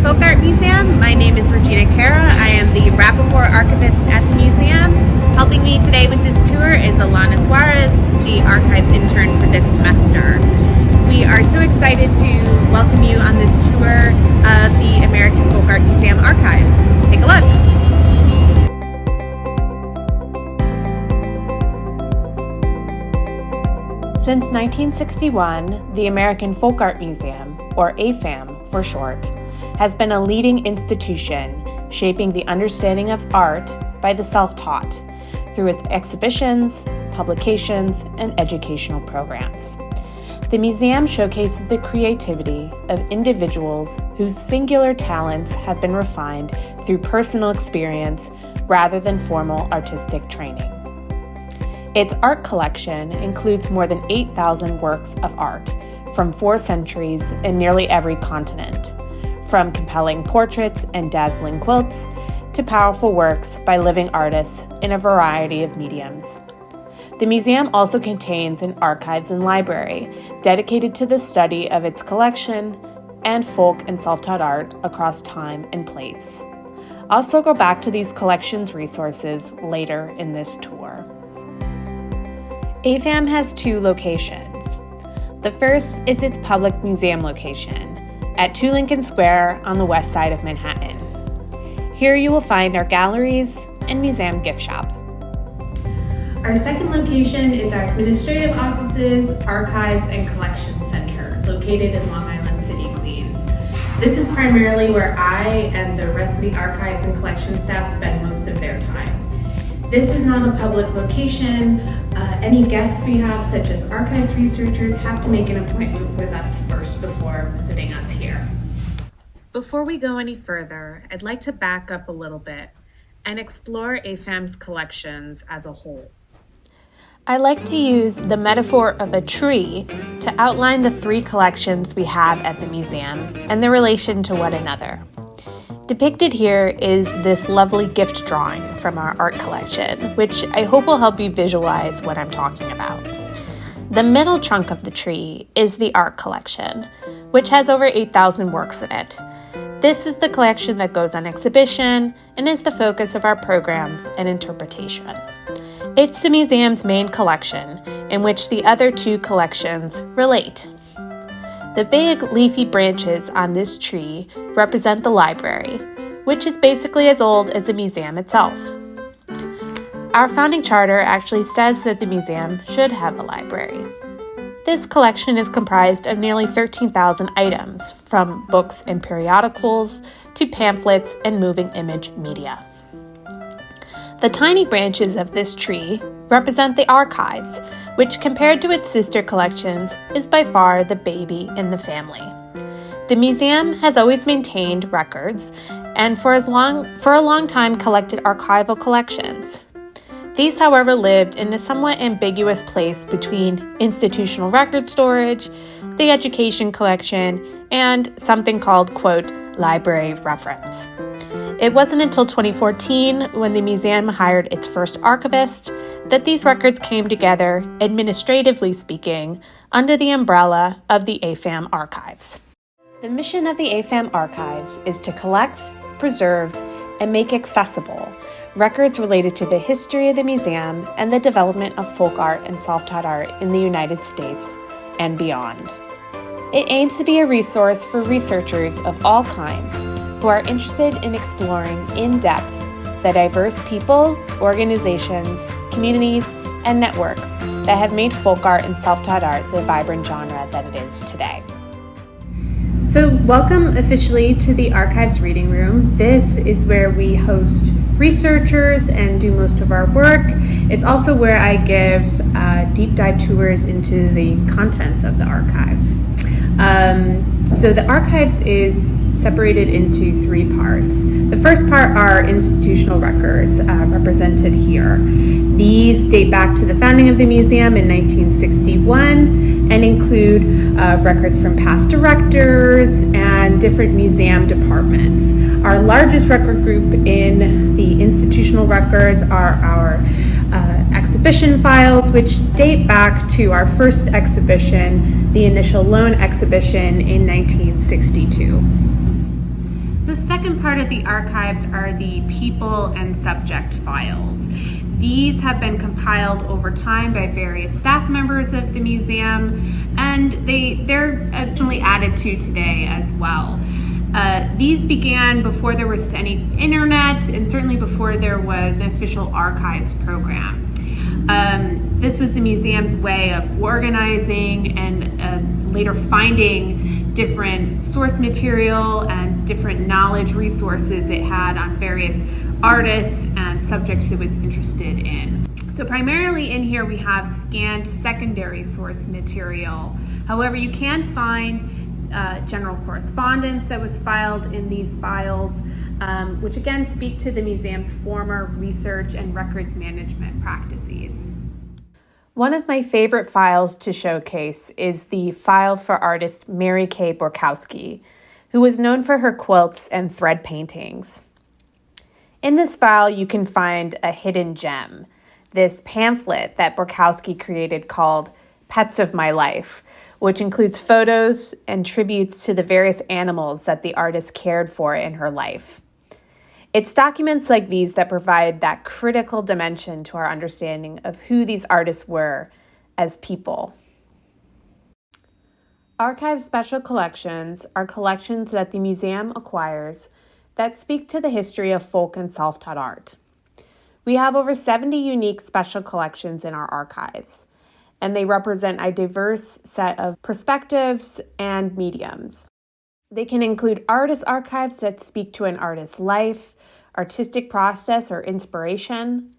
Folk Art Museum. My name is Regina Cara. I am the Rappaport archivist at the museum. Helping me today with this tour is Alana Suarez, the archives intern for this semester. We are so excited to welcome you on this tour of the American Folk Art Museum archives. Take a look. Since 1961, the American Folk Art Museum, or AFAM for short, has been a leading institution shaping the understanding of art by the self-taught through its exhibitions, publications, and educational programs. The museum showcases the creativity of individuals whose singular talents have been refined through personal experience rather than formal artistic training. Its art collection includes more than 8,000 works of art from 4 centuries in nearly every continent, from compelling portraits and dazzling quilts to powerful works by living artists in a variety of mediums. The museum also contains an archives and library dedicated to the study of its collection and folk and self-taught art across time and place. I'll also go back to these collections resources later in this tour. AFAM has 2 locations. The first is its public museum location at 2 Lincoln Square on the west side of Manhattan. Here you will find our galleries and museum gift shop. Our second location is our administrative offices, archives, and collection center located in Long Island City, Queens. This is primarily where I and the rest of the archives and collection staff spend most of their time. This is not a public location. Any guests we have, such as archives researchers, have to make an appointment with us first before visiting us here. Before we go any further, I'd like to back up a little bit and explore AFAM's collections as a whole. I like to use the metaphor of a tree to outline the 3 collections we have at the museum and their relation to one another. Depicted here is this lovely gift drawing from our art collection, which I hope will help you visualize what I'm talking about. The middle trunk of the tree is the art collection, which has over 8,000 works in it. This is the collection that goes on exhibition and is the focus of our programs and interpretation. It's the museum's main collection, in which the other 2 collections relate. The big leafy branches on this tree represent the library, which is basically as old as the museum itself. Our founding charter actually says that the museum should have a library. This collection is comprised of nearly 13,000 items, from books and periodicals to pamphlets and moving image media. The tiny branches of this tree represent the archives, which compared to its sister collections is by far the baby in the family. The museum has always maintained records and for a long time collected archival collections. These, however, lived in a somewhat ambiguous place between institutional record storage, the education collection, and something called, quote, library reference. It wasn't until 2014, when the museum hired its first archivist, that these records came together, administratively speaking, under the umbrella of the AFAM archives. The mission of the AFAM archives is to collect, preserve, and make accessible records related to the history of the museum and the development of folk art and self-taught art in the United States and beyond. It aims to be a resource for researchers of all kinds who are interested in exploring in depth the diverse people, organizations, communities, and networks that have made folk art and self-taught art the vibrant genre that it is today. So welcome officially to the Archives Reading Room. This is where we host researchers and do most of our work. It's also where I give deep dive tours into the contents of the archives. So the archives is separated into 3 parts. The first part are institutional records, represented here. These date back to the founding of the museum in 1961 and include records from past directors and different museum departments. Our largest record group in the institutional records are our exhibition files, which date back to our first exhibition, the initial loan exhibition in 1962. second part of the archives are the people and subject files. These have been compiled over time by various staff members of the museum, and they're actually added to today as well. These began before there was any internet, and certainly before there was an official archives program. This was the museum's way of organizing and later finding different source material and different knowledge resources it had on various artists and subjects it was interested in. So primarily in here we have scanned secondary source material. However, you can find general correspondence that was filed in these files, which again speak to the museum's former research and records management practices. One of my favorite files to showcase is the file for artist Mary Kay Borkowski, who was known for her quilts and thread paintings. In this file, you can find a hidden gem, this pamphlet that Borkowski created called Pets of My Life, which includes photos and tributes to the various animals that the artist cared for in her life. It's documents like these that provide that critical dimension to our understanding of who these artists were as people. Archive special collections are collections that the museum acquires that speak to the history of folk and self-taught art. We have over 70 unique special collections in our archives, and they represent a diverse set of perspectives and mediums. They can include artist archives that speak to an artist's life, artistic process, or inspiration,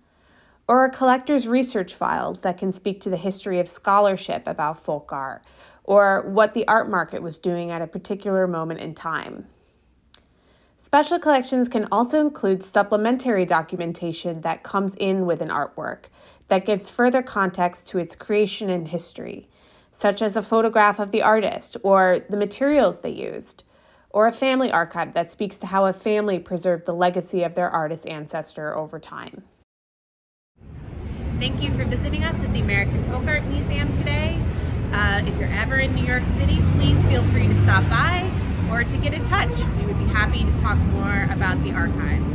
or collector's research files that can speak to the history of scholarship about folk art, or what the art market was doing at a particular moment in time. Special collections can also include supplementary documentation that comes in with an artwork that gives further context to its creation and history, such as a photograph of the artist or the materials they used, or a family archive that speaks to how a family preserved the legacy of their artist's ancestor over time. Thank you for visiting us at the American Folk Art Museum today. If you're ever in New York City, please feel free to stop by or to get in touch. We would be happy to talk more about the archives.